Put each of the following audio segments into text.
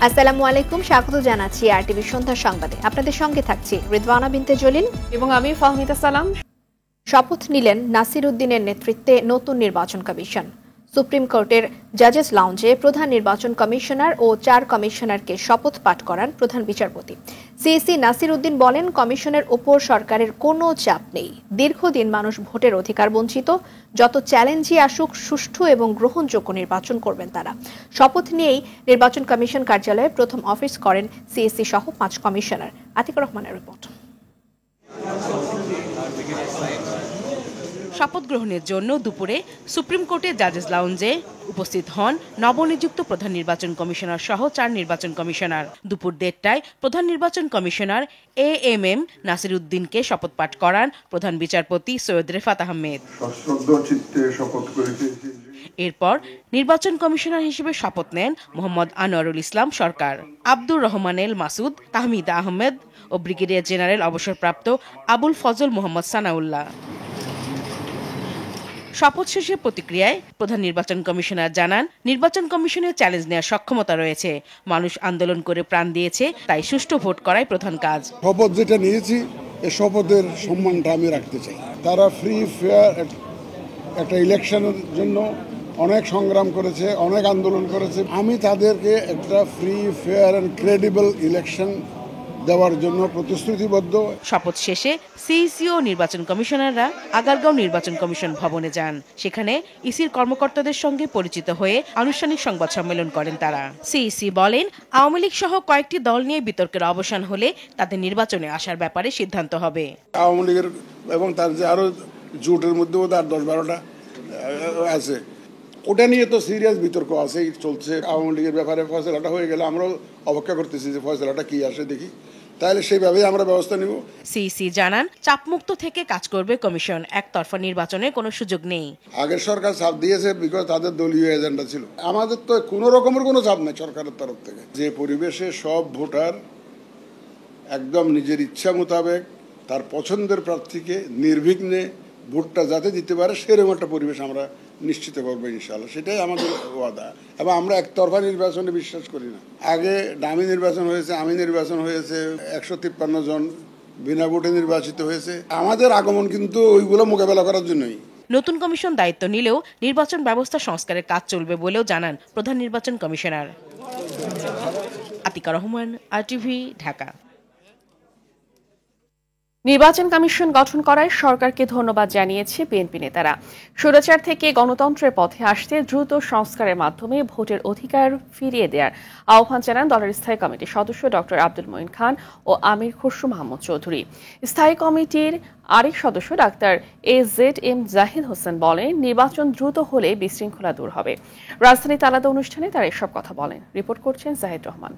আসসালামু আলাইকুম, স্বাগত জানাচ্ছি আরটিভি সন্ধ্যা সংবাদে। আপনাদের সঙ্গে থাকছি রিদওয়ানা বিনতে জলিল এবং আমি ফাহমিদা সালাম। শপথ নিলেন নাসির উদ্দিনের নেতৃত্বে নতুন নির্বাচন কমিশন। সুপ্রিম কোর্টের জাজেস লাউঞ্জে প্রধান নির্বাচন কমিশনার ও 4 কমিশনারকে শপথ পাঠ করান প্রধান বিচারপতি। সিইসি নাসির উদ্দিন বলেন, কমিশনের ওপর সরকারের কোনো চাপ নেই। দীর্ঘদিন মানুষ ভোটের অধিকার বঞ্চিত, যত চ্যালেঞ্জই আসুক সুষ্ঠু এবং গ্রহণযোগ্য নির্বাচন করবেন তারা। শপথ নিয়েই নির্বাচন কমিশন কার্যালয়ে প্রথম অফিস করেন সিইসি সহ 5 কমিশনার। আতিকুর রহমানের রিপোর্ট। শপথ গ্রহণের জন্য দুপুরে সুপ্রিম কোর্টের জাজেস লাউঞ্জে উপস্থিত হন নবনিযুক্ত প্রধান নির্বাচন কমিশনার সহ 4 নির্বাচন কমিশনার। দুপুর 1টায় প্রধান নির্বাচন কমিশনার AMM নাসির উদ্দিনকে শপথ পাঠ করান প্রধান বিচারপতি সৈয়দ রেফাত আহমেদ। এরপর নির্বাচন কমিশনার হিসেবে শপথ নেন মোহাম্মদ আনোয়ারুল ইসলাম সরকার, আব্দুর রহমানেল মাসুদ, তাহমিদা আহমেদ ও ব্রিগেডিয়ার জেনারেল অবসরপ্রাপ্ত আবুল ফজল মোহাম্মদ সানাউল্লাহ। শপথ শেষে প্রতিক্রিয়ায় প্রধান নির্বাচন কমিশনার জানান, নির্বাচন কমিশনের চ্যালেঞ্জ নেওয়ার সক্ষমতা রয়েছে। মানুষ আন্দোলন করে প্রাণ দিয়েছে, তাই সুষ্ঠু ভোট করাই প্রধান কাজ। শপথ যেটা নিয়েছি, এই শপথের সম্মানটা আমি রাখতে চাই। তারা ফ্রি ফেয়ার একটা ইলেকশনের জন্য অনেক সংগ্রাম করেছে, অনেক আন্দোলন করেছে। আমি তাদেরকে একটা free fair and credible election দেওয়ার জন্য প্রতিশ্রুতিবদ্ধ। শপথ শেষে সিইসি ও নির্বাচন কমিশনাররা আগারগাঁও নির্বাচন কমিশন ভবনে যান। সেখানে ইসির কর্মকর্তাদের সঙ্গে পরিচিত হয়ে আনুষ্ঠানিক সংবাদ সম্মেলন করেন তারা। সিইসি বলেন, আওয়ামী লীগ সহ কয়েকটি দল নিয়ে বিতর্কের অবসান হলে তাদের নির্বাচনে আসার ব্যাপারে সিদ্ধান্ত হবে। আওয়ামী লীগের এবং তার যে আরো জোটের মধ্যে আর 10-12টা আছে, ওটা নিয়ে তো সিরিয়াস বিতর্ক আছেই, চলছে। আওয়ামী লীগের ব্যাপারে ফয়সালাটা হয়ে গেলে আমরাও অপেক্ষা করতেছি যে ফয়সালাটা কি আসে দেখি, তাহলে সেইভাবেই আমরা ব্যবস্থা নিব। সিইসি জানান, চাপমুক্ত থেকে কাজ করবে কমিশন। একতরফা নির্বাচনের কোনো সুযোগ নেই। আগের সরকার চাপ দিয়েছে বিকজ তাদের দলীয় এজেন্ডা ছিল। আমাদের তো কোনো রকমের কোনো চাপ নেই সরকারের তরফ থেকে। যে পরিবেশে সব ভোটার একদম নিজের ইচ্ছা মোতাবেক তার পছন্দের প্রার্থীকে নির্বিঘ্নে ভোটটা যাতে দিতে পারে, সেরকম একটা পরিবেশ আমরা নিশ্চিত করবো ইনশাআল্লাহ। সেটাই আমাদের ওয়াদা। এবং আমরা একতরফা নির্বাচনে বিশ্বাস করি না। আগে ডামি নির্বাচন হয়েছে, আমি নির্বাচন হয়েছে, 153 জন বিনা ভোটে নির্বাচিত হয়েছে। আমাদের আগমন কিন্তু ওইগুলো মোকাবেলা করার জন্যই। নতুন কমিশন দায়িত্ব নিলেও নির্বাচন ব্যবস্থা সংস্কারের কাজ চলবে বলেও জানান প্রধান নির্বাচন কমিশনার। আতিকা রহমান, আরটিভি, ঢাকা। নির্বাচন কমিশন গঠন করায় সরকারকে ধন্যবাদ জানিয়েছে বিএনপি নেতারা। স্বৈরাচার থেকে গণতন্ত্রের পথে আসতে দ্রুত সংস্কারের মাধ্যমে ভোটের অধিকার ফিরিয়ে দেওয়ার আহ্বান জানান দলের স্থায়ী কমিটির সদস্য ডক্টর আব্দুল মঈন খান ও আমির খসরু মাহমুদ চৌধুরী। স্থায়ী কমিটির আরেক সদস্য ডাক্তার AZM জাহিদ হোসেন বলেন, নির্বাচন দ্রুত হলে বিশৃঙ্খলা দূর হবে। রাজধানীতে আলাদা অনুষ্ঠানে তারা এসব কথা বলেন। রিপোর্ট করছেন জাহিদ রহমান।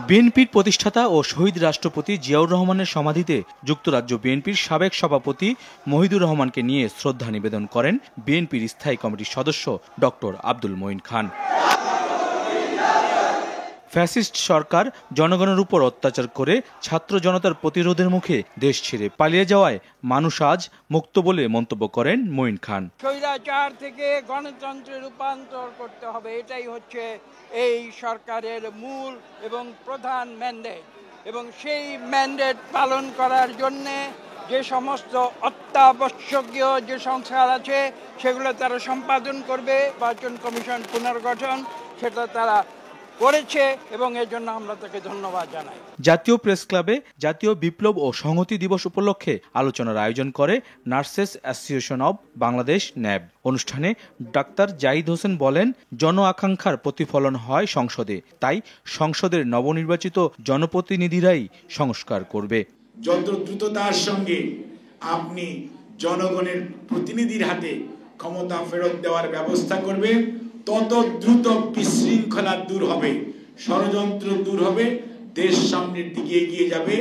বিএনপির প্রতিষ্ঠাতা ও শহীদ রাষ্ট্রপতি জিয়াউর রহমানের সমাধিতে যুক্তরাজ্য বিএনপির সাবেক সভাপতি মহিদুর রহমানকে নিয়ে শ্রদ্ধা নিবেদন করেন বিএনপির স্থায়ী কমিটির সদস্য ডক্টর আব্দুল মঈন খান। ফ্যাসিস্ট সরকার জনগণের উপর অত্যাচার করে ছাত্র জনতার প্রতিরোধের মুখে দেশ ছেড়ে পালিয়ে যাওয়ায় মানুষ আজ মুক্ত বলে মন্তব্য করেন মঈন খান। স্বৈরাচার থেকে গণতন্ত্রে রূপান্তর করতে হবে, এটাই হচ্ছে এই সরকারের মূল এবং প্রধান ম্যান্ডেট। এবং সেই ম্যান্ডেট পালন করার জন্যে যে সমস্ত অত্যাবশ্যকীয় যে সংস্কার আছে সেগুলো তারা সম্পাদন করবে। নির্বাচন কমিশন পুনর্গঠন সেটা তারা করেছে এবং এর জন্য আমরা তাকে ধন্যবাদ জানাই। জাতীয় প্রেস ক্লাবে জাতীয় বিপ্লব ও সংহতি দিবস উপলক্ষে আলোচনার আয়োজন করে নার্সেস অ্যাসোসিয়েশন অব বাংলাদেশ ন্যাব। অনুষ্ঠানে ডাক্তার জাহিদ হোসেন বলেন, জন আকাঙ্ক্ষার প্রতিফলন হয় সংসদে, তাই সংসদের নবনির্বাচিত জনপ্রতিনিধিরাই সংস্কার করবে। যত দ্রুততার সঙ্গে আপনি জনগণের প্রতিনিধির হাতে ক্ষমতা ফেরত দেওয়ার ব্যবস্থা করবেন, তত দ্রুত বিশৃঙ্খলা দূর হবে, ষড়যন্ত্র দূর হবে, দেশ সামনের দিকে এগিয়ে যাবে।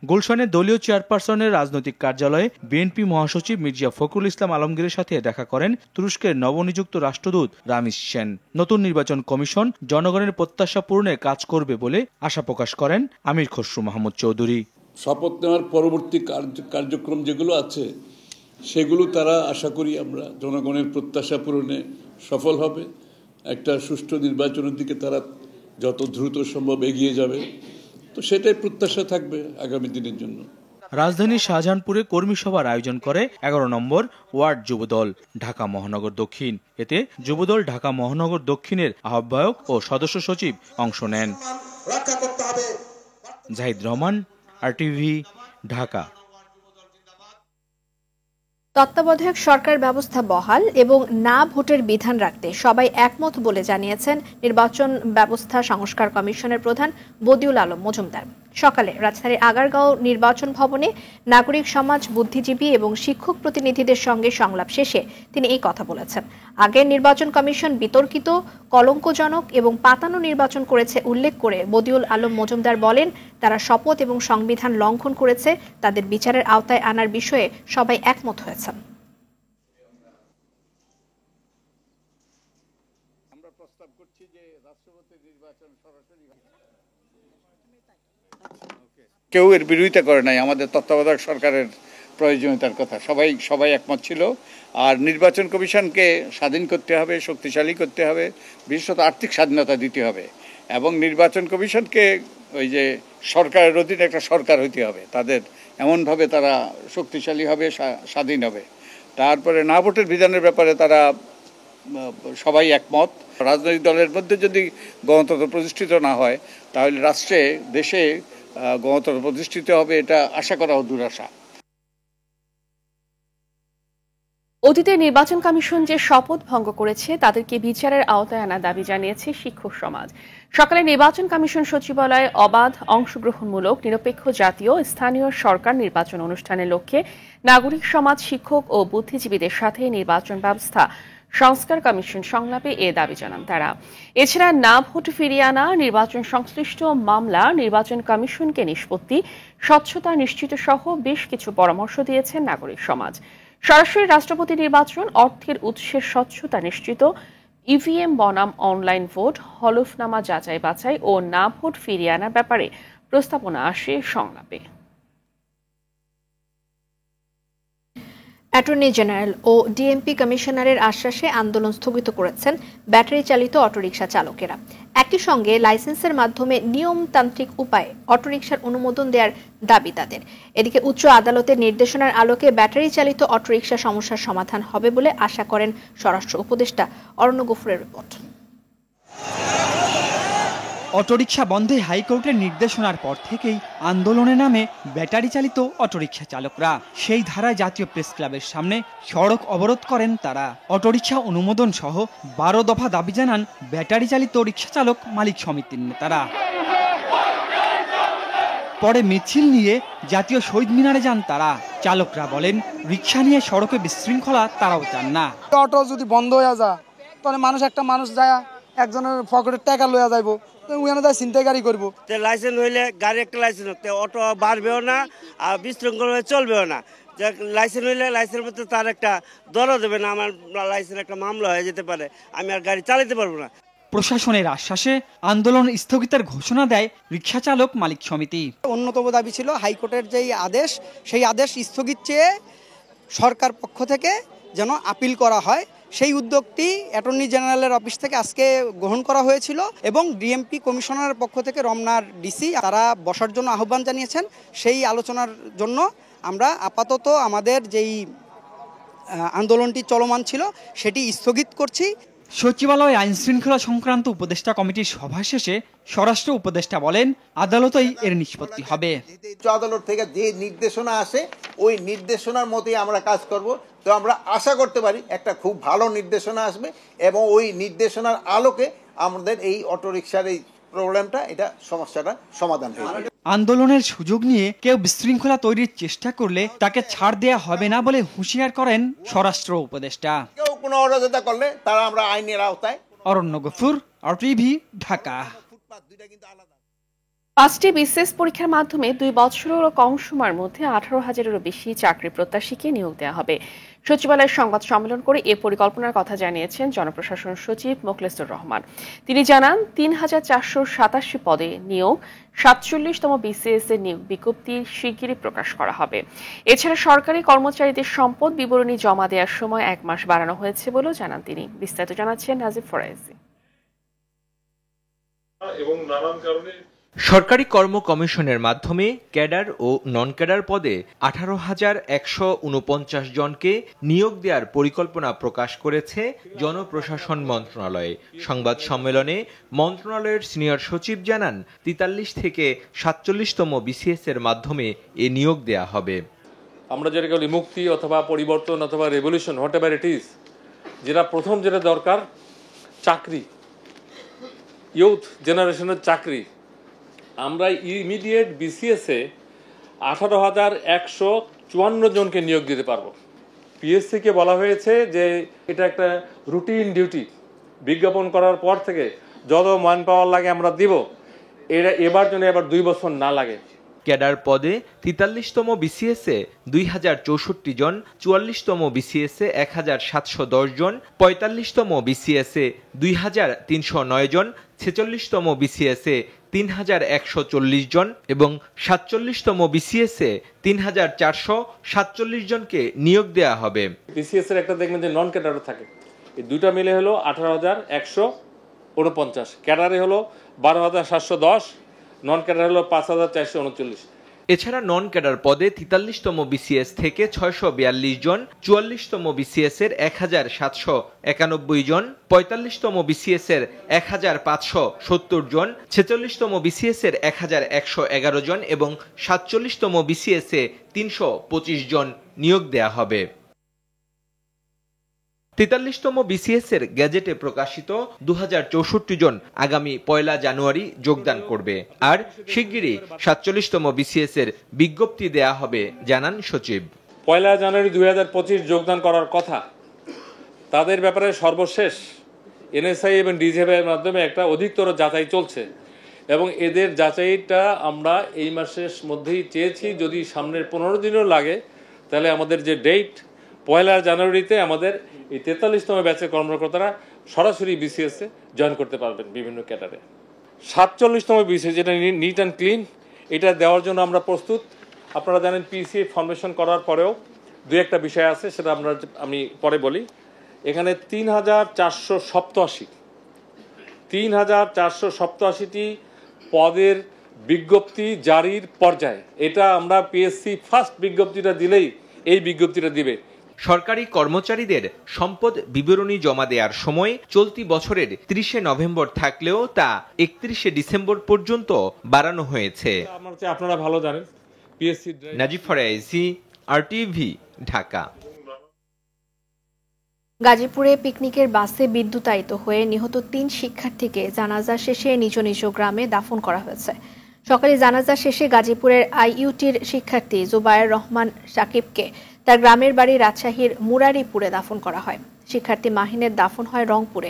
গুলশানে দলীয় চেয়ারপারসনের রাজনৈতিক কার্যালয়ে বিএনপি মহাসচিব মির্জা ফখরুল ইসলাম আলমগীরের সাথে দেখা করেন তুরস্কের নবনিযুক্ত রাষ্ট্রদূত রামিজ সেন। নতুন নির্বাচন কমিশন জনগণের প্রত্যাশা পূরণে কাজ করবে বলে আশা প্রকাশ করেন আমির খসরু মাহমুদ চৌধুরী। শপথ নেওয়ার পরবর্তী কার্যক্রম যেগুলো আছে সেগুলো তারা আশা করি আমরা জনগণের প্রত্যাশা পূরণে সফল হবে। একটা সুষ্ঠু নির্বাচনের দিকে তারা যত দ্রুত সম্ভব এগিয়ে যাবে, তো সেটাই প্রত্যাশা থাকবে আগামী দিনের জন্য। রাজধানীর শাহজাহানপুরে কর্মী সভার আয়োজন করে 11 নম্বর ওয়ার্ড যুবদল ঢাকা মহানগর দক্ষিণ। এতে যুবদল ঢাকা মহানগর দক্ষিণের আহ্বায়ক ও সদস্য সচিব অংশ নেন। জাহিদ রহমান, RTV, ঢাকা। তত্ত্বাবধায়ক সরকার ব্যবস্থা বহাল এবং না ভোটের বিধান রাখতে সবাই একমত বলে জানিয়েছেন নির্বাচন ব্যবস্থা সংস্কার কমিশনের প্রধান বদিউল আলম মজুমদার। সকালে রাজধানীর আগারগাঁও নির্বাচন ভবনে নাগরিক সমাজ, বুদ্ধিজীবী এবং শিক্ষক প্রতিনিধিদের সঙ্গে সংলাপ শেষে তিনি এই কথা বলেছেন। আগের নির্বাচন কমিশন বিতর্কিত, কলঙ্কজনক এবং পাতানো নির্বাচন করেছে উল্লেখ করে বদিউল আলম মজুমদার বলেন, তারা শপথ এবং সংবিধান লঙ্ঘন করেছে, তাদের বিচারের আওতায় আনার বিষয়ে সবাই একমত হয়েছেন। আমরা প্রস্তাব করছি যে রাষ্ট্রপতি নির্বাচন সরাসরি কেউ এর বিরোধিতা করে নাই। আমাদের তত্ত্বাবধায়ক সরকারের প্রয়োজনীয়তার কথা সবাই একমত ছিল। আর নির্বাচন কমিশনকে স্বাধীন করতে হবে, শক্তিশালী করতে হবে, বিশেষত আর্থিক স্বাধীনতা দিতে হবে এবং নির্বাচন কমিশনকে ওই যে সরকারের অধীনে একটা সরকার হইতে হবে, তাদের এমনভাবে তারা শক্তিশালী হবে, স্বাধীন হবে। তারপরে না ভোটের বিধানের ব্যাপারে তারা সবাই একমত। রাজনৈতিক দলের মধ্যে যদি গণতন্ত্র প্রতিষ্ঠিত না হয় তাহলে রাষ্ট্রে, দেশে গণতন্ত্র প্রতিষ্ঠিত হবে এটা আশা করাও দুরাশা। অতীতে নির্বাচন কমিশন যে শপথ ভঙ্গ করেছে তাদেরকে বিচারের আওতায় আনার দাবি জানিয়েছে শিক্ষক সমাজ। সকালে নির্বাচন কমিশন সচিবালয়ে অবাধ, অংশগ্রহণমূলক, নিরপেক্ষ জাতীয় স্থানীয় সরকার নির্বাচন অনুষ্ঠানের লক্ষ্যে নাগরিক সমাজ, শিক্ষক ও বুদ্ধিজীবীদের সাথে নির্বাচন ব্যবস্থা সংস্কার কমিশন সংলাপে এ দাবি জানান তারা। এছাড়া না ভোট ফিরিয়ে আনা, নির্বাচন সংশ্লিষ্ট মামলা নির্বাচন কমিশনকে নিষ্পত্তি, স্বচ্ছতা নিশ্চিত সহ বেশ কিছু পরামর্শ দিয়েছেন নাগরিক সমাজ। সরাসরি রাষ্ট্রপতি নির্বাচন, অর্থের উৎসের স্বচ্ছতা নিশ্চিত, ইভিএম বনাম অনলাইন ভোট, হলফনামা যাচাই বাছাই ও না ভোট ফিরিয়ে আনার ব্যাপারে প্রস্তাবনা আসে সংলাপে। অ্যাটর্নি জেনারেল ও ডিএমপি কমিশনারের আশ্বাসে আন্দোলন স্থগিত করেছেন ব্যাটারি চালিত অটোরিকশা চালকেরা। একই সঙ্গে লাইসেন্সের মাধ্যমে নিয়মতান্ত্রিক উপায়ে অটোরিকশার অনুমোদন দেওয়ার দাবি তাদের। এদিকে উচ্চ আদালতের নির্দেশনার আলোকে ব্যাটারি চালিত অটোরিকশা সমস্যার সমাধান হবে বলে আশা করেন স্বরাষ্ট্র উপদেষ্টা। অরণ্য গফুরের রিপোর্ট। অটোরিকশা বন্ধে হাইকোর্টের নির্দেশনার পর থেকেই আন্দোলনে নামে ব্যাটারি চালিত অটোরিকশা চালকরা। সেই ধারায় জাতীয় প্রেস ক্লাবের সামনে সড়ক অবরোধ করেন তারা। অটোরিকশা অনুমোদন সহ 12 দফা দাবি জানান ব্যাটারি চালিত রিকশা চালক মালিক সমিতির নেতারা। পরে মিছিল নিয়ে জাতীয় শহীদ মিনারে যান তারা। চালকরা বলেন, রিকশা নিয়ে সড়কে বিশৃঙ্খলা তারাও চান না। অটো যদি বন্ধ হয়ে যায় তাহলে মানুষ যায় একজনের পকেটের টাকা লইয়া যাইবো, চিন্তাই গাড়ি করবো। লাইসেন্স হইলে গাড়ি একটা লাইসেন্স হতে অটো বাড়বেও না আর বিশৃঙ্খল হয়ে চলবেও না। লাইসেন্স হইলে লাইসেন্সের মধ্যে তার একটা দরও দেবে না, আমার লাইসেন্স একটা মামলা হয়ে যেতে পারে, আমি আর গাড়ি চালাতে পারবো না। প্রশাসনের আশ্বাসে আন্দোলন স্থগিতের ঘোষণা দেয় রিকশা চালক মালিক সমিতি। অন্যতম দাবি ছিল হাইকোর্টের যেই আদেশ, সেই আদেশ স্থগিত চেয়ে সরকার পক্ষ থেকে যেন আপিল করা হয়। সেই উদ্যোগটি অ্যাটর্নি জেনারেলের অফিস থেকে আজকে গ্রহণ করা হয়েছিল এবং ডিএমপি কমিশনারের পক্ষ থেকে রমনার ডিসি তারা বসার জন্য আহ্বান জানিয়েছেন। সেই আলোচনার জন্য আমরা আপাতত আমাদের যেই আন্দোলনটি চলমান ছিল সেটি স্থগিত করছি। সচিবালয় আইন শৃঙ্খলা সংক্রান্ত উপদেষ্টা কমিটির সভা শেষে স্বরাষ্ট্র উপদেষ্টা বলেন, আদালতেই এর নিষ্পত্তি হবে। আদালত থেকে যে নির্দেশনা আসে ওই নির্দেশনার মতোই আমরা কাজ করব। তো আমরা আশা করতে পারি একটা খুব ভালো নির্দেশনা আসবে এবং ওই নির্দেশনার আলোকে আমাদের এই অটোরিকশার এই প্রবলেমটা, এটা সমস্যাটা সমাধান হয়ে যাবে। আন্দোলনের সুযোগ নিয়ে কেউ বিশৃঙ্খলা তৈরির চেষ্টা করলে তাকে ছাড় দেয়া হবে না বলে হুঁশিয়ার করেন স্বরাষ্ট্র উপদেষ্টা। কেউ কোনো অরাজকতা করলে তারা আমরা আইনের আওতায়। অরণ্য গফুর, RTV, ঢাকা। 5টি বিসিএস পরীক্ষার মাধ্যমে 2 বছরেরও কম সময়ের মধ্যে 18,000-এরও বেশি চাকরি প্রত্যাশীকে নিয়োগ দেওয়া হবে। সচিবালয়ের সংবাদ সম্মেলন করে এ পরিকল্পনার কথা জানিয়েছেন জনপ্রশাসন সচিব মোখলেসুর রহমান। তিনি জানান, 3,487 পদে নিয়োগ, 47তম বিসিএস এর নিয়োগ বিজ্ঞপ্তি শিগগিরই প্রকাশ করা হবে। এছাড়া সরকারি কর্মচারীদের সম্পদ বিবরণী জমা দেওয়ার সময় 1 মাস বাড়ানো হয়েছে বলেও জানান তিনি। বিস্তারিত জানাচ্ছেন নাজিব ফরাইজি। এবং নানান কারণে সরকারি কর্ম কমিশনের মাধ্যমে ক্যাডার ও নন ক্যাডার পদে 18,149 জনকে নিয়োগ দেওয়ার পরিকল্পনা প্রকাশ করেছে জনপ্রশাসন মন্ত্রণালয়। সংবাদ সম্মেলনে মন্ত্রণালয়ের সিনিয়র সচিব জানান 43 থেকে 47তম বিসিএস এর মাধ্যমে এ নিয়োগ দেয়া হবে। আমরা যেটা বলি মুক্তি অথবা পরিবর্তন অথবা revolution what ever it is, যেটা দরকার চাকরি, ইউথ জেনারেশনের চাকরি। আমরা ইমিডিয়েট বিসিএসে 18,154 জনকে নিয়োগ দিতে পারবো। পিএসসিকে বলা হয়েছে যে এটা একটা রুটিন ডিউটি, বিজ্ঞাপন করার পর থেকে যত মান পাওয়ার লাগে আমরা দিব, এটা এবার জন্য এবার 2 বছর না লাগে। ক্যাডার পদে 43তম বিসিএসে 2064 জন, 44তম বিসিএসে 1710 জন, 45তম বিসিএসে 2309 জন, 46তম বিসিএসে 3140 জন এবং 47তম বিসিএসে 3447 জনকে নিয়োগ দেয়া হবে। বিসিএস এর একটা দেখবেন যে নন ক্যাডারও থাকে, এই দুইটা মিলে হলো 18,149, ক্যাডারে হলো 12,710, নন ক্যাডার হলো 5,439। এছাড়া নন ক্যাডার পদে 43তম বিসিএস থেকে 642 জন, 44তম বিসিএস এর 1791 জন, 45তম বিসিএস এর 1570 জন, 46তম বিসিএস এর 1111 জন এবং 47তম বিসিএস এ 325 জন নিয়োগ দেয়া হবে। 43তম বিসিএস এর গ্যাজেটে প্রকাশিত 2064 জন আগামী 1 জানুয়ারি যোগদান করবে, আর শিগগিরই 47তম বিসিএস এর বিজ্ঞপ্তি দেয়া হবে জানান সচিব। 1 জানুয়ারি 2025 যোগদান করার কথা, তাদের ব্যাপারে সর্বশেষ এনএসআই এবং ডিজিএফআই এর মাধ্যমে একটা অধিকতর যাচাই চলছে এবং এদের যাচাইটা আমরা এই মাসের মধ্যেই চেয়েছি। যদি সামনের 15 দিনও লাগে তাহলে আমাদের যে ডেট 1 জানুয়ারিতে আমাদের এই 43তম ব্যাচের কর্মকর্তারা সরাসরি বিসিএসে জয়েন করতে পারবেন বিভিন্ন ক্যাডারে। 47তম বিসিএস যেটা নিট অ্যান্ড ক্লিন, এটা দেওয়ার জন্য আমরা প্রস্তুত। আপনারা জানেন পিসি ফর্মেশন করার পরেও 2-1টা বিষয় আছে, সেটা আমি পরে বলি। এখানে 3,487টি পদের বিজ্ঞপ্তি জারির পর্যায়ে, এটা আমরা পিএসসি ফার্স্ট বিজ্ঞপ্তিটা দিলেই এই বিজ্ঞপ্তিটা দিবে। সরকারি কর্মচারীদের সম্পদ বিবরণী জমা দেওয়ার সময় চলতি বছরের 30 নভেম্বর থাকলেও তা 31 ডিসেম্বর পর্যন্ত বাড়ানো হয়েছে। আপনারা ভালো জানেন পিএসসি। নাজিফ ফরাইজি, আরটিভি, ঢাকা। গাজীপুরে পিকনিকের বাসে বিদ্যুতায়িত হয়ে নিহত 3 শিক্ষার্থীকে জানাজা শেষে নিজ নিজ গ্রামে দাফন করা হয়েছে। সকালে জানাজা শেষে গাজীপুরের আইইউটির শিক্ষার্থী জুবায়ের রহমান সাকিবকে তার গ্রামের বাড়ি রাজশাহীর মুরারিপুরে দাফন করা হয়। শিক্ষার্থী মাহিনের দাফন হয় রংপুরে,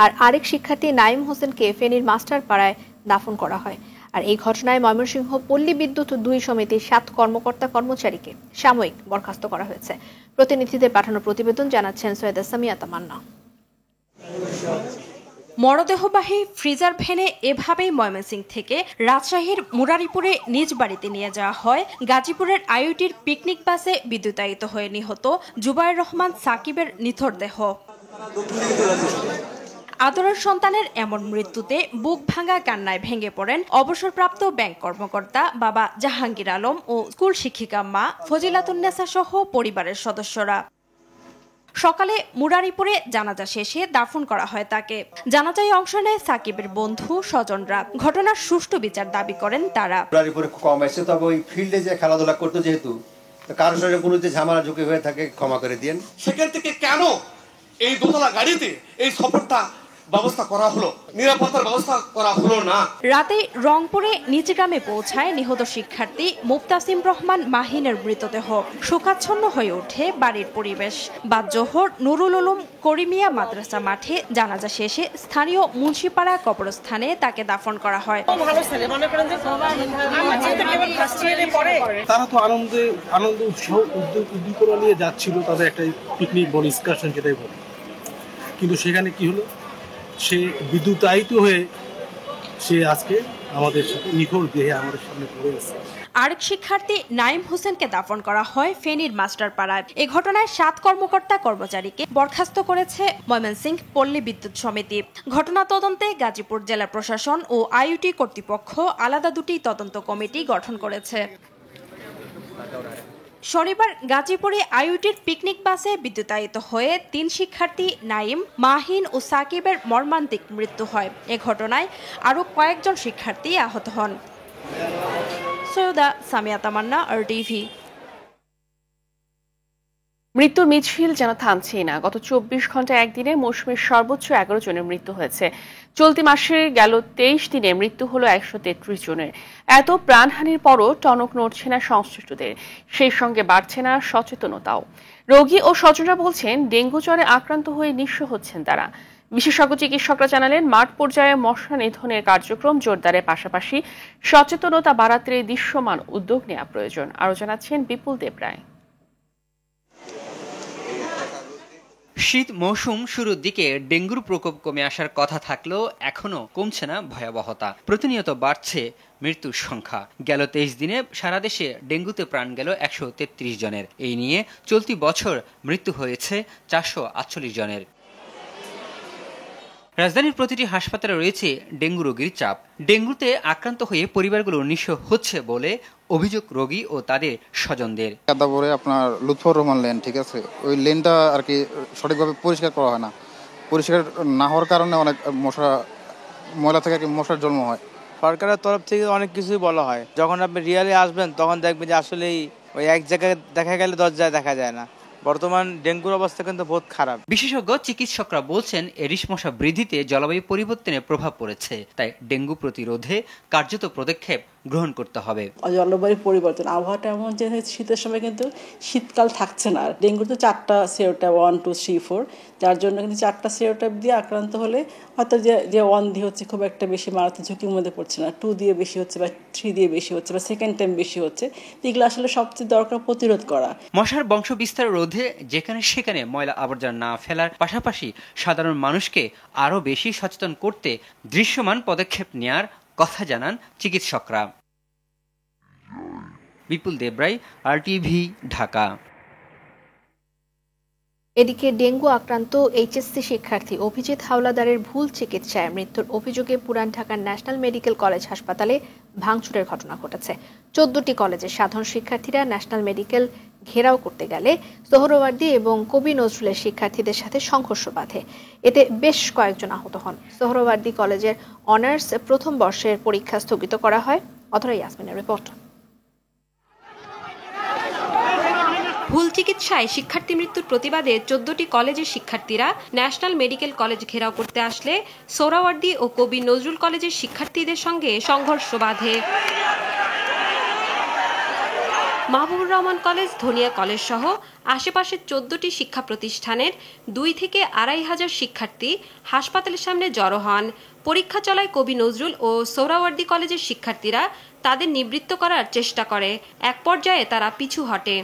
আর আরেক শিক্ষার্থী নাইম হোসেনকে ফেনীর মাস্টারপাড়ায় দাফন করা হয়। আর এই ঘটনায় ময়মনসিংহ পল্লী বিদ্যুৎ 2 সমিতির 7 কর্মকর্তা কর্মচারীকে সাময়িক বরখাস্ত করা হয়েছে। প্রতিনিধিদের পাঠানো প্রতিবেদন জানাচ্ছেন সৈয়দা সামিয়া তামান্না। মরদেহবাহী ফ্রিজার ভ্যানে এভাবেই ময়মনসিংহ থেকে রাজশাহীর মুরারিপুরে নিজ বাড়িতে নিয়ে যাওয়া হয় গাজীপুরের আইইউটির পিকনিক বাসে বিদ্যুতায়িত হয়ে নিহত জুবায়ের রহমান সাকিবের নিথর দেহ। আদরের সন্তানের এমন মৃত্যুতে বুক ভাঙা কান্নায় ভেঙে পড়েন অবসরপ্রাপ্ত ব্যাংক কর্মকর্তা বাবা জাহাঙ্গীর আলম ও স্কুল শিক্ষিকা মা ফজিলাতুন্নেসা সহ পরিবারের সদস্যরা। সকালে মুরারিপুরে জানাজা শেষে দাফন করা হয় তাকে। জানাজায় অংশ নেয় সাকিবের বন্ধু স্বজনরা। ঘটনার সুষ্ঠু বিচার দাবি করেন তারা। মুরারিপুরে কম আছে, তবে ওই ফিল্ডে যে খেলাধুলা করতো, যেহেতু কারোর সঙ্গে কোনো যে ঝামেলা ঝুঁকি হয়ে থাকে ক্ষমা করে দিন। সেখান থেকে কেন এই দোতলা গাড়িতে এই সফরটা ব্যবস্থা করা হলো, নিরাপত্তার ব্যবস্থা করা হলো না? রাতে রংপুরে নিজ গ্রামে পৌঁছায় নিহত শিক্ষার্থী মুফতাসিম রহমান মাহিনের মৃতদেহ। শোকাচ্ছন্ন হয়ে ওঠে বাড়ির পরিবেশ। বাদ জোহর নুরুল উলুম করিমিয়া মাদ্রাসা মাঠে জানাজা শেষে স্থানীয় মুন্সিপাড়া কবরস্থানে তাকে দাফন করা হয়। তারা তো আনন্দ উৎসাহ উদ্দীপনা নিয়ে যাচ্ছিল, তাদের একটা পিকনিক বল এক্সকারশন যেটাই বলে, কিন্তু সেখানে কি হলো, সে বিদ্যুতায়িত হয়ে সে আজকে আমাদের সাথে নিখোঁজ দেহে আমাদের সামনে পড়ে গেছে। আরেক শিক্ষার্থী নাইম হোসেনকে দাফন করা হয় ফেনীর মাস্টারপাড়ায়। এ ঘটনায় 7 কর্মকর্তা কর্মচারীকে বরখাস্ত করেছে ময়মনসিংহ পল্লী বিদ্যুৎ সমিতি। ঘটনা তদন্তে গাজীপুর জেলা প্রশাসন ও আইইউটি কর্তৃপক্ষ আলাদা দুটি তদন্ত কমিটি গঠন করেছে। শনিবার গাজীপুরে আইইউটির পিকনিক বাসে বিদ্যুতায়িত হয়ে 3 শিক্ষার্থী নাইম, মাহিন ও সাকিবের মর্মান্তিক মৃত্যু হয়। এ ঘটনায় আরও কয়েকজন শিক্ষার্থী আহত হন। সৈয়দা সামিয়া তামান্না, RTV। মৃত্যুর মিছিল যেন থামছেই না। গত 24 ঘন্টায় একদিনে মৌসুমের সর্বোচ্চ 11 জনের মৃত্যু হয়েছে। চলতি মাসে গেল 23 দিনে মৃত্যু হলো 133 জনের। এত প্রাণহানির পরও টনক নড়ছে না সংশ্লিষ্টদের, সেই সঙ্গে বাড়ছে না সচেতনতাও। রোগী ও স্বজনরা বলছেন ডেঙ্গু জ্বরে আক্রান্ত হয়ে নিঃস্ব হচ্ছেন তারা। বিশেষজ্ঞ চিকিৎসকরা জানালেন মাঠ পর্যায়ে মশা নিধনের কার্যক্রম জোরদারের পাশাপাশি সচেতনতা বাড়াতে দৃশ্যমান উদ্যোগ নেওয়া প্রয়োজন। আরও জানাচ্ছেন বিপুল দেবরায়। শীত মৌসুম শুরুর দিকে ডেঙ্গুর প্রকোপ কমে আসার কথা থাকলেও এখনো কমছে না ভয়াবহতা। প্রতিনিয়ত বাড়ছে মৃত্যুর সংখ্যা। গেল 23 দিনে সারা দেশে ডেঙ্গুতে প্রাণ গেল 133 জনের। এই নিয়ে চলতি বছর মৃত্যু হয়েছে 448 জনের। রাজধানীর প্রতিটি হাসপাতালে রয়েছে ডেঙ্গু রোগীর চাপ। ডেঙ্গুতে আক্রান্ত হয়ে পরিবারগুলো নিঃস্ব হচ্ছে বলে অভিযোগ রোগী ও তাদের স্বজনদের। কাদাবরে আপনার লুৎফর রহমান লেন, ঠিক আছে, ওই লেনটা আর কি সঠিকভাবে পরিষ্কার করা হয় না। পরিষ্কার না হওয়ার কারণে অনেক ময়লা থেকে মশার জন্ম হয়। সরকারের তরফ থেকে অনেক কিছুই বলা হয়, যখন আপনি রিয়ালি আসবেন তখন দেখবেন যে আসলেই ওই এক জায়গায় দেখা গেলে 10 জায়গায় দেখা যায় না। বর্তমান ডেঙ্গুর অবস্থা কিন্তু বহুত খারাপ। বিশেষজ্ঞ চিকিৎসকরা বলছেন এডিস মশা বৃদ্ধিতে জলবায়ু পরিবর্তনের প্রভাব পড়েছে, তাই ডেঙ্গু প্রতিরোধে কার্যত পদক্ষেপ গ্রহণ করতে হবে। জলবায়ু পরিবর্তন, আবহাওয়াটা এমন যে শীতের সময় কিন্তু শীতকাল থাকছে না। ডেঙ্গুর তো 4টা সেরোটাইপ 1, 2, 3, 4, যার জন্য কিন্তু 4টা সেরোটাইপ দিয়ে আক্রান্ত হলে হয়তো যে 1 দিয়ে হচ্ছে খুব একটা বেশি মারাত্মক ঝুঁকির মধ্যে পড়ছে না, 2 দিয়ে বেশি হচ্ছে বা 3 দিয়ে বেশি হচ্ছে বা সেকেন্ড টাইম বেশি হচ্ছে। এগুলো আসলে সবচেয়ে দরকার প্রতিরোধ করা। মশার বংশ বিস্তার রোধে যেখানে সেখানে ময়লা আবর্জনা না ফেলার পাশাপাশি সাধারণ মানুষকে আরও বেশি সচেতন করতে দৃশ্যমান পদক্ষেপ নেয়ার কথা জানান চিকিৎসকরা। বিপুল দেবরায়, RTV, ঢাকা। এদিকে ডেঙ্গু আক্রান্ত HSC শিক্ষার্থী অভিজিৎ হাওলাদারের ভুল চিকিৎসায় মৃত্যুর অভিযোগে পুরান ঢাকার ন্যাশনাল মেডিকেল কলেজ হাসপাতালে ভাঙচুরের ঘটনা ঘটেছে। 14টি কলেজের সাধারণ শিক্ষার্থীরা ন্যাশনাল মেডিকেল ঘেরাও করতে গেলে সোহরাওয়ার্দী এবং কবি নজরুলের শিক্ষার্থীদের সাথে সংঘর্ষ বাধে। এতে বেশ কয়েকজন আহত হন। সোহরাওয়ার্দী কলেজের অনার্স প্রথম বর্ষের পরীক্ষা স্থগিত করা হয়। অথরা ইয়াসমিনের রিপোর্ট। ভুল চিকিৎসায় শিক্ষার্থী মৃত্যুর প্রতিবাদে 14টি কলেজের শিক্ষার্থীরা ন্যাশনাল মেডিকেল কলেজ ঘেরাও করতে আসলে সোহরাওয়ার্দী ও কবি নজরুল কলেজের শিক্ষার্থীদের সঙ্গে সংঘর্ষ বাধে। মাহবুবুর রহমান কলেজ, ধনিয়া কলেজ সহ আশেপাশের 14টি শিক্ষা প্রতিষ্ঠানের 2 থেকে 2,500 শিক্ষার্থী হাসপাতালের সামনে জড়ো হন। পরীক্ষা চলায় কবি নজরুল ও সোহরাওয়ার্দী কলেজের শিক্ষার্থীরা তাদের নিবৃত্ত করার চেষ্টা করে। এক পর্যায়ে তারা পিছু হটে।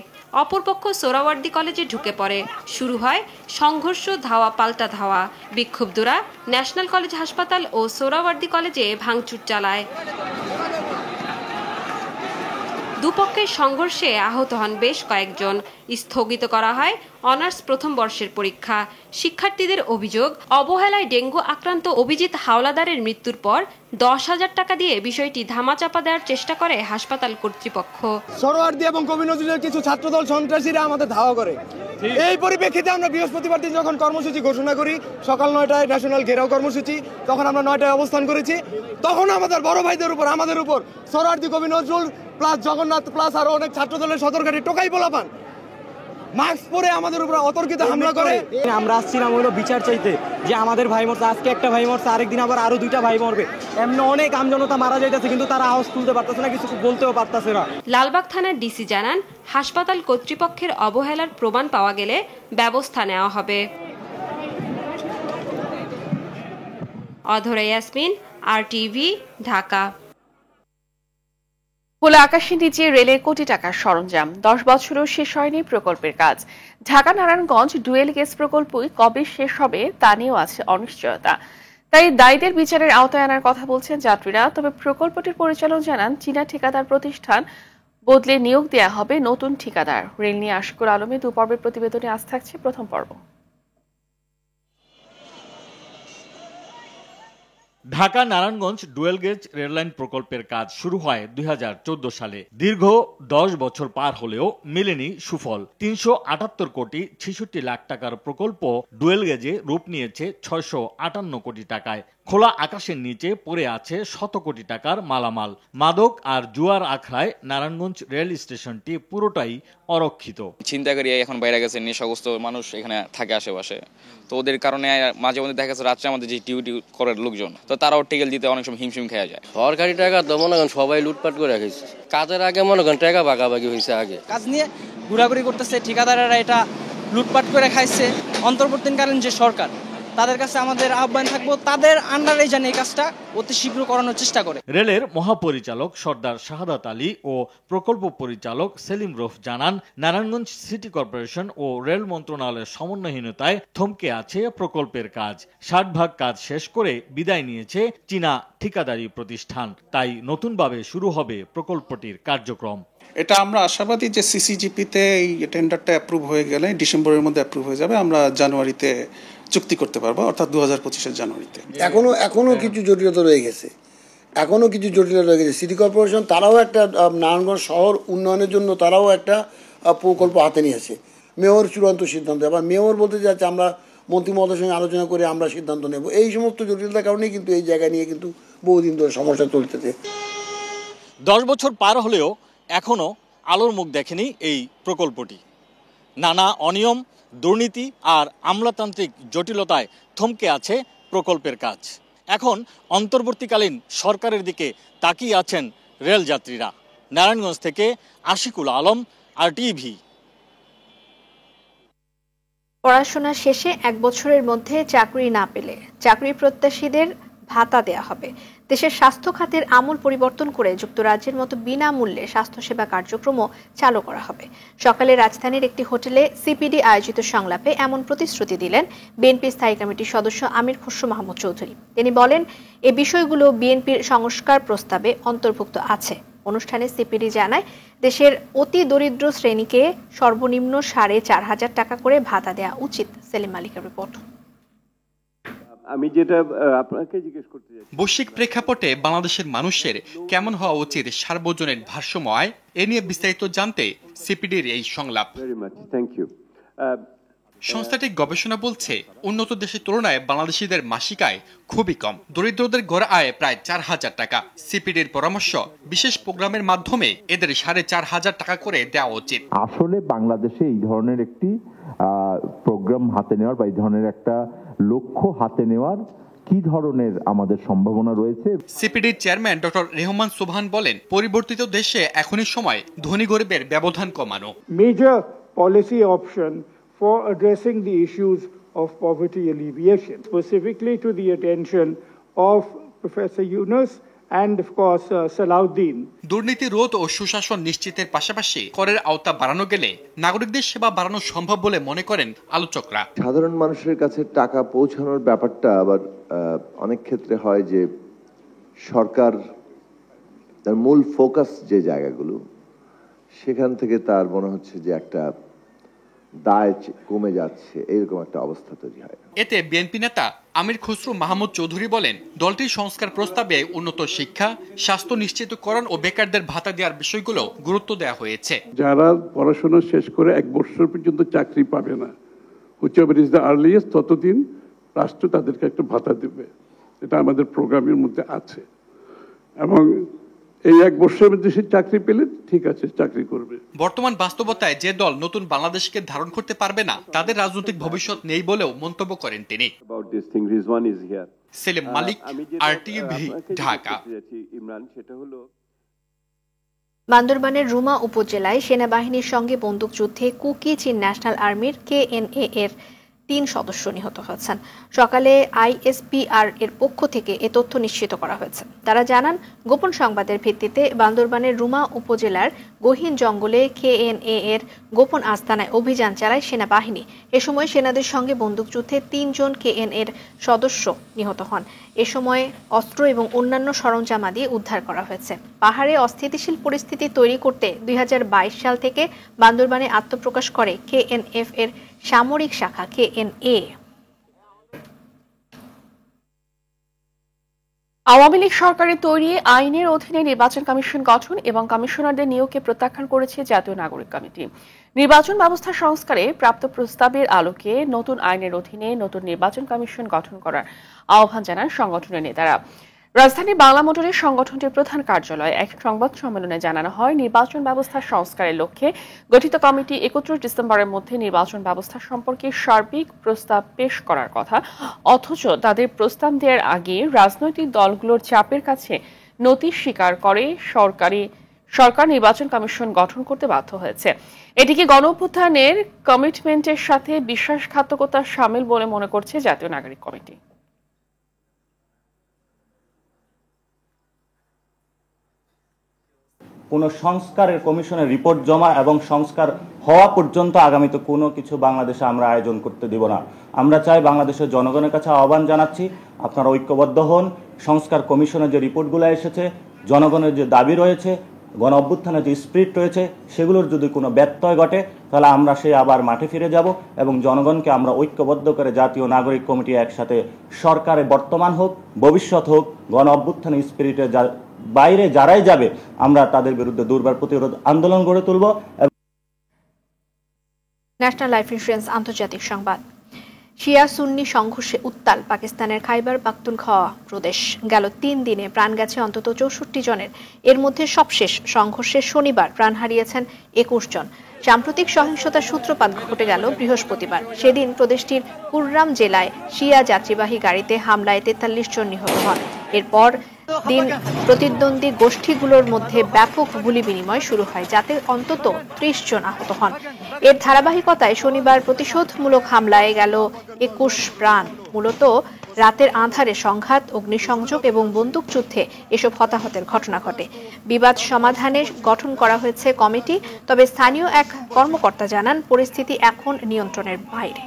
অপরপক্ষ সোহরাওয়ার্দী কলেজে ঢুকে পড়ে। শুরু হয় সংঘর্ষ, ধাওয়া পাল্টা ধাওয়া। বিক্ষুব্ধরা ন্যাশনাল কলেজ হাসপাতাল ও সোহরাওয়ার্দী কলেজে ভাঙচুর চালায়। দুপক্ষের সংঘর্ষে আহত হন বেশ কয়েকজন। স্থগিত করা হয় অনার্স প্রথম বর্ষের পরীক্ষা। শিক্ষার্থীদের অভিযোগ, অবহেলায় ডেঙ্গু আক্রান্ত অভিজিৎ হাওলাদারের মৃত্যুর পর 10,000 টাকা দিয়ে বিষয়টি ধামাচাপা দেওয়ার চেষ্টা করে হাসপাতাল কর্তৃপক্ষ। সোহরাওয়ার্দী এবং কবি নজরুলের কিছু ছাত্রদল সন্ত্রাসীরা আমাদের ধাওয়া করে। এই পরিপ্রেক্ষিতে আমরা বৃহস্পতিবার দিন যখন কর্মসূচি ঘোষণা করি, সকাল 9টায় ন্যাশনাল ঘেরাও কর্মসূচি, তখন আমরা 9টায় অবস্থান করেছি। তখন আমাদের বড় ভাইদের উপর, আমাদের উপর সোহরাওয়ার্দী, কবি নজরুল প্লাস জগন্নাথ প্লাস আরো অনেক ছাত্রদলের সতর্কারী টোকাই পোলাপান মাস্ক পরে আমাদের উপর অতর্কিত হামলা করে। আমরা আসছিলাম হলো বিচার চাইতে, যে আমাদের ভাই মরছে, আজকে একটা ভাই মরছে, আরেকদিন আবার আরো 2টা ভাই মরবে। এমনি অনেক আমজনতা মারা যাইতেছে, কিন্তু তারা আওয়াজ তুলতে পারতেছে না, কিছু বলতেও পারতেছে না। লালবাগ থানার ডিসি জানান, হাসপাতাল কর্তৃপক্ষের অবহেলার প্রমাণ পাওয়া গেলে ব্যবস্থা নেওয়া হবে। অধরা ইয়াসমিন, RTV, ঢাকা। খোলা আকাশের নিচে রেলের কোটি টাকার সরঞ্জাম, 10 বছরও শেষ হয়নি প্রকল্পের কাজ। ঢাকা নারায়ণগঞ্জ ডুয়েল গেজ প্রকল্পই কবে শেষ হবে তা নিয়েও আছে অনিশ্চয়তা। তাই দায়ীদের বিচারের আওতায় আনার কথা বলছেন যাত্রীরা। তবে প্রকল্পটির পরিচালক জানান, চীনা ঠিকাদার প্রতিষ্ঠান বদলে নিয়োগ দেয়া হবে নতুন ঠিকাদার। রেল নিয়ে আশিকুল আলমে দুপর্বের প্রতিবেদনে আজ থাকছে প্রথম পর্ব। Dhaka Narayanganj dual gauge rail line প্রকল্পের কাজ শুরু হয় 2014 সালে। দীর্ঘ 10 বছর পার হলেও মেলেনি সুফল। 378 কোটি 66 লাখ টাকার প্রকল্প ডুয়েল গেজে রূপ নিয়েছে 658 কোটি টাকায়। খোলা আকাশের নিচে পড়ে আছে শত কোটি টাকার মালামাল। মাদক আর জুয়ার আখড়ায় নারায়ণগঞ্জ রেল স্টেশনটি পুরোটাই অরক্ষিত। ছিনতাইকারী এখন বাইরে গেছে, নেশাগ্রস্ত মানুষ এখানে থাকে আশেপাশে, তো ওদের কারণে মাঝে মধ্যে দেখা যাচ্ছে রাত্রে আমাদের যে ডিউটি করার লোকজন, তো তারাও টিকেল দিতে অনেক সময় হিমশিম খেয়ে যায়। সরকারি টাকা তো মনে করেন সবাই লুটপাট করে রেখেছে। কাজের আগে মনে করেন টাকা ভাগাভাগি হয়েছে, আগে কাজ নিয়ে ঘোরাঘুরি করতেছে, ঠিকাদারেরা এটা লুটপাট করে খাইছে। অন্তর্বর্তীকালীন যে সরকার, তাদের কাছে আমাদের আহ্বান থাকবো, তাদের আন্ডারে যেন এই কাজটা অতি শীঘ্র করানোর চেষ্টা করে। রেলের মহাপরিচালক সর্দার শাহাদাত আলী ও প্রকল্প পরিচালক সেলিম রফ জানান, নারায়ণগঞ্জ সিটি কর্পোরেশন ও রেল মন্ত্রণালয়ের সমন্বয়হীনতায় থমকে আছে প্রকল্পের কাজ। 60% কাজ শেষ করে বিদায় নিয়েছে চীনা ঠিকাদারি প্রতিষ্ঠান। তাই নতুনভাবে শুরু হবে প্রকল্পটির কার্যক্রম। এটা আমরা আশাবাদী যে সিসিজিপিতে এই টেন্ডারটা অ্যাপ্রুভ হয়ে গেলে ডিসেম্বরের মধ্যে অ্যাপ্রুভ হয়ে যাবে, আমরা জানুয়ারিতে চুক্তি করতে পারবো, অর্থাৎ 2025-এর জানুয়ারিতে। এখনো কিছু জটিলতা রয়ে গেছে, সিটি কর্পোরেশন তারাও একটা নারায়ণগঞ্জ শহর উন্নয়নের জন্য তারাও একটা প্রকল্প হাতে নিয়েছে। মেয়র চূড়ান্ত সিদ্ধান্ত, আবার মেয়র বলতে যাচ্ছে আমরা মন্ত্রী মহোদয়ের সঙ্গে আলোচনা করে আমরা সিদ্ধান্ত নেব। এই সমস্ত জটিলতার কারণেই কিন্তু এই জায়গা নিয়ে কিন্তু বহুদিন ধরে সমস্যা চলতেছে। 10 বছর পার হলেও এখনো আলোর মুখ দেখেনি এই প্রকল্পটি। নানা অনিয়ম, দুর্নীতি আর আমলাতান্ত্রিক জটিলতায় থমকে আছে প্রকল্পের কাজ। এখন অন্তর্বর্তীকালীন সরকারের দিকে তাকিয়ে আছেন রেল যাত্রীরা। নারায়ণগঞ্জ থেকে আশিকুল আলম, RTV। পড়াশোনা শেষে 1 বছরের মধ্যে চাকরি না পেলে চাকরি প্রত্যাশীদের ভাতা দেয়া হবে। দেশের স্বাস্থ্য খাতের আমূল পরিবর্তন করে যুক্তরাজ্যের মতো বিনামূল্যে স্বাস্থ্যসেবা কার্যক্রমও চালু করা হবে। সকালে রাজধানীর একটি হোটেলে সিপিডি আয়োজিত সংলাপে এমন প্রতিশ্রুতি দিলেন বিএনপি স্থায়ী কমিটির সদস্য আমির খসরু মাহমুদ চৌধুরী। তিনি বলেন, এই বিষয়গুলো বিএনপির সংস্কার প্রস্তাবে অন্তর্ভুক্ত আছে। অনুষ্ঠানে সিপিডি জানায়, দেশের অতি দরিদ্র শ্রেণীকে সর্বনিম্ন 4,500 টাকা করে ভাতা দেওয়া উচিত। সেলিম মালিকের রিপোর্ট। আমি যেটা আপনাকে জিজ্ঞেস করতে চাই, বৈশ্বিক প্রেক্ষাপটে বাংলাদেশের মানুষের কেমন হওয়া উচিত সার্বজনীন ভারসাম্য আয়, এ নিয়ে বিস্তারিত জানতে সিপিডির এই সংলাপ। Thank you. সংস্থাটির গবেষণা বলছে, উন্নত দেশের তুলনায় বাংলাদেশিদের মাসিক আয় খুবই কম। দরিদ্রদের গড় আয় প্রায় 4,000 টাকা। সিপিডির পরামর্শ, বিশেষ প্রোগ্রামের মাধ্যমে এদের 4,500 টাকা করে দেওয়া উচিত। আসলে বাংলাদেশে এই ধরনের একটি প্রোগ্রাম হাতে নেওয়ার বা এই ধরনের একটা লক্ষ্য হাতে নেওয়ার কি ধরনের আমাদের সম্ভাবনা রয়েছে। সিপিডির চেয়ারম্যান ডক্টর রেহমান সুবহান বলেন, পরিবর্তিত দেশে এখনই সময় ধনী গরিবের ব্যবধান কমানো। Major policy option for addressing the issues of poverty alleviation, specifically to the attention of Professor Yunus and of course Salahuddin. দুর্নীতি রোধ ও সুশাসন নিশ্চিতের পাশাপাশি করের আওতা বাড়ানো গেলে নাগরিকদের সেবা বাড়ানো সম্ভব বলে মনে করেন আলোচকরা। সাধারণ মানুষের কাছে টাকা পৌঁছানোর ব্যাপারটা আবার অনেক ক্ষেত্রে হয় যে সরকার তার মূল ফোকাস যে জায়গাগুলো, সেখান থেকে তার মনে হচ্ছে যে একটা দায় কমে যাচ্ছে, এরকম একটা অবস্থা তৈরি হয়। এতে বিএনপি নেতা আমির খসরু মাহমুদ চৌধুরী বলেন, দলটির সংস্কার প্রস্তাবে উন্নত শিক্ষা, স্বাস্থ্য নিশ্চিতকরণ ও বেকারদের ভাতা দেওয়ার বিষয়গুলো গুরুত্ব দেওয়া হয়েছে। যারা পড়াশোনা শেষ করে 1 বছর পর্যন্ত চাকরি পাবে না, হুইচএভার ইজ দ্য আর্লিয়েস্ট, ততদিন রাষ্ট্র তাদেরকে একটা ভাতা দেবে। এটা আমাদের প্রোগ্রামের মধ্যে আছে এবং এই 1 বছরের মধ্যে সে চাকরি পেলে ঠিক আছে, চাকরি করবে। বর্তমান বাস্তবতায় যে দল নতুন বাংলাদেশকে ধারণ করতে পারবে না, তাদের রাজনৈতিক ভবিষ্যৎ নেই বলেও মন্তব্য করেন তিনি। সেলিম মালিক, RTV, ঢাকা। বান্দরবানের রুমা উপজেলায় সেনাবাহিনীর সঙ্গে বন্দুকযুদ্ধে কুকি চীন ন্যাশনাল আর্মির KNA এর 3 সদস্য নিহত হয়েছেন। সকালে আইএসপিআর এর পক্ষ থেকে এ তথ্য নিশ্চিত করা হয়েছে। তারা জানান, গোপন সংবাদের ভিত্তিতে বান্দরবানের রুমা উপজেলার গহীন জঙ্গলে কেএনএ এর গোপন আস্তানায় অভিযান চালায় সেনাবাহিনী। এ সময় সেনাদের সঙ্গে বন্দুকযুদ্ধে 3 জন কেএনএ এর সদস্য নিহত হন। এ সময় অস্ত্র এবং অন্যান্য সরঞ্জামাদি উদ্ধার করা হয়েছে। পাহাড়ে অস্থিতিশীল পরিস্থিতি তৈরি করতে 2022 সাল থেকে বান্দরবানে আত্মপ্রকাশ করে কেএনএফ এর সামরিক শাখা কেএনএ। আওয়ামী লীগ সরকারের তৈরি আইনের অধীনে নির্বাচন কমিশন গঠন এবং কমিশনারদের নিয়োগকে প্রত্যাখ্যান করেছে জাতীয় নাগরিক কমিটি। নির্বাচন ব্যবস্থা সংস্কারে প্রাপ্ত প্রস্তাবের আলোকে নতুন আইনের অধীনে নতুন নির্বাচন কমিশন গঠন করার আহ্বান জানান সংগঠনের নেতারা। রাজধানী বাংলা মোটরের সংগঠনটির প্রধান কার্যালয়ে এক সংবাদ সম্মেলনে জানানো হয়, নির্বাচন ব্যবস্থা সংস্কারের লক্ষ্যে গঠিত কমিটি 31 ডিসেম্বরের মধ্যে নির্বাচন ব্যবস্থা সম্পর্কে সার্বিক প্রস্তাব পেশ করার কথা। অথচ তাদের প্রস্তাব দেওয়ার আগে রাজনৈতিক দলগুলোর চাপের কাছে নতি স্বীকার করে সরকার নির্বাচন কমিশন গঠন করতে বাধ্য হয়েছে। এটিকে গণঅভ্যুত্থানের কমিটমেন্টের সাথে বিশ্বাসঘাতকতা শামিল বলে মনে করছে জাতীয় নাগরিক কমিটি। কোনো সংস্কারের কমিশনের রিপোর্ট জমা এবং সংস্কার হওয়া পর্যন্ত আগামীতে কোনো কিছু বাংলাদেশে আমরা আয়োজন করতে দিব না। আমরা চাই, বাংলাদেশের জনগণের কাছে আহ্বান জানাচ্ছি, আপনারা ঐক্যবদ্ধ হন। সংস্কার কমিশনের যে রিপোর্টগুলো এসেছে, জনগণের যে দাবি রয়েছে, গণ অভ্যুত্থানের যে স্পিরিট রয়েছে, সেগুলোর যদি কোনো ব্যত্যয় ঘটে তাহলে আমরা সেই আবার মাঠে ফিরে যাব এবং জনগণকে আমরা ঐক্যবদ্ধ করে জাতীয় নাগরিক কমিটি একসাথে সরকারে বর্তমান হোক ভবিষ্যৎ হোক গণ অভ্যুত্থানের স্পিরিটে বাইরে যারাই যাবে আমরা তাদের বিরুদ্ধে দুর্বার প্রতিরোধ আন্দোলন গড়ে তুলব। ন্যাশনাল লাইফ ইন্স্যুরেন্স আন্তর্জাতিক সংবাদ। শিয়া সুন্নি সংঘর্ষে উত্তাল পাকিস্তানের খাইবার পাখতুনখোয়া প্রদেশ। গেল 3 দিনে প্রাণ গেছে অন্তত 64 জনের। এর মধ্যে সবশেষ সংঘর্ষে শনিবার প্রাণ হারিয়েছেন 21 জন। সাম্প্রতিক সহিংসতার সূত্রপাত ঘটে গেল বৃহস্পতিবার। সেদিন প্রদেশটির কুররাম জেলায় শিয়া যাত্রীবাহী গাড়িতে হামলায় 43 জন নিহত হন। এরপর দিন প্রতিদ্বন্দ্বী গোষ্ঠীগুলোর মধ্যে ব্যাপক গুলি বিনিময় শুরু হয়, যাতে অন্তত 30 জন আহত হন। এর ধারাবাহিকতায় শনিবার প্রতিশোধমূলক হামলায় গেল 21 প্রাণ। মূলত রাতের আঁধারে সংঘাত, অগ্নিসংযোগ এবং বন্দুকযুদ্ধে এসব হতাহতের ঘটনা ঘটে। বিবাদ সমাধানে গঠন করা হয়েছে কমিটি, তবে স্থানীয় এক কর্মকর্তা জানান পরিস্থিতি এখন নিয়ন্ত্রণের বাইরে।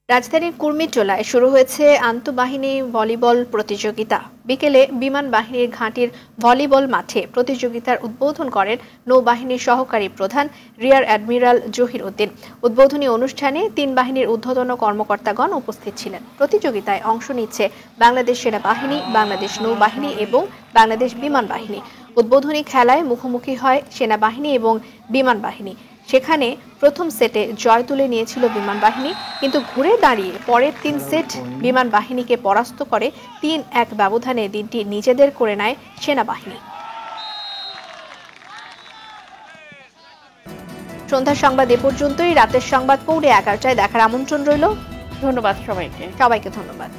রাজধানীর কুর্মিটোলায় শুরু হয়েছে আন্তঃবাহিনী ভলিবল প্রতিযোগিতা। বিকেলে বিমান বাহিনীর ঘাঁটির ভলিবল মাঠে প্রতিযোগিতার উদ্বোধন করেন নৌবাহিনীর সহকারী প্রধান রিয়ার অ্যাডমিরাল জহির উদ্দিন। উদ্বোধনী অনুষ্ঠানে 3 বাহিনীর ঊর্ধ্বতন কর্মকর্তাগণ উপস্থিত ছিলেন। প্রতিযোগিতায় অংশ নিচ্ছে বাংলাদেশ সেনাবাহিনী, বাংলাদেশ নৌবাহিনী এবং বাংলাদেশ বিমান বাহিনী। উদ্বোধনী খেলায় মুখোমুখি হয় সেনাবাহিনী এবং বিমান বাহিনী। সেখানে প্রথম সেটে জয় তুলে নিয়েছিল বিমান বাহিনী, কিন্তু ঘুরে দাঁড়িয়ে পরের 3 সেট বিমান বাহিনীকে পরাস্ত করে 3-1 ব্যবধানে দিনটি নিজেদের করে নেয় সেনাবাহিনী। সন্ধ্যার সংবাদ এ পর্যন্তই। রাতের সংবাদ পৌনে 11টায় দেখার আমন্ত্রণ রইল। ধন্যবাদ সবাইকে। সবাইকে ধন্যবাদ।